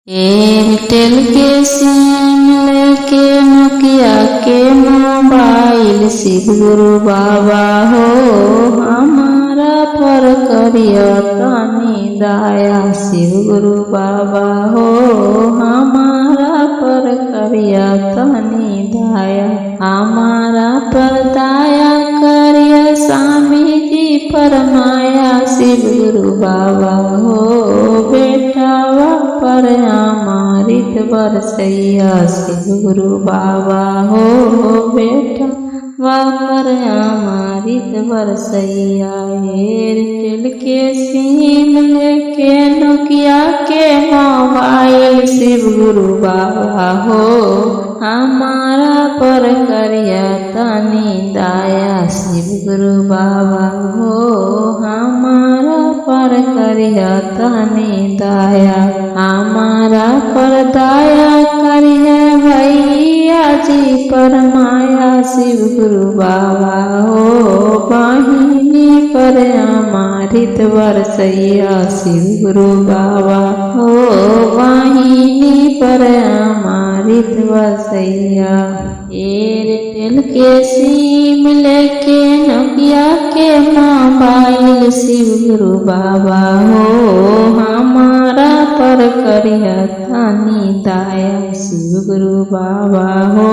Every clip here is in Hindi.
एयरटेल के सिम लेके नोकिया के मोबाइल शिव गुरु बाबा हो हमारा पर करिया तनी दया। शिव गुरु बाबा हो हमारा पर करिया तनी दया। हमारा पर दया करिया स्वामी जी फरमाया। शिव गुरु बाबा हो बेटावा पर अमृत बरसैया। शिव गुरु बाबा हो बेटा पर अमृत बरसैया। एयरटेल के सिम लेके नोकिया के मोबाइल शिव गुरु बाबा हो हमारा पर करिया तनी दया। शिव गुरु बाबा हो हमारा पर करिया तनी दया। हमारा पर दया करिया भैया जी फरमाया। शिव गुरु बाबा हो वाहिनी पर अमृत बरसैया। शिव गुरु बाबा हो वाहिनी पर अमृत बरसैया। एयरटेल के सिम लेके नोकिया के मोबाइल शिव गुरु बाबा हो हमारा पर करिया तनी दया। शिव गुरु बाबा हो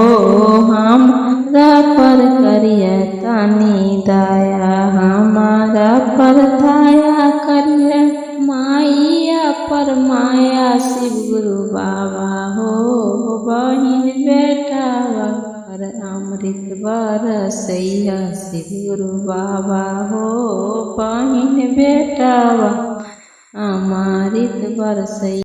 हमारा पर करिया तनी दया। हमारा पर दया करिया माया पर माया। शिव गुरु बाबा हो बहिन बेटावा पर अमृत बरसैया। शिव गुरु बाबा हो बहिन बेटावा अमृत बरसैया।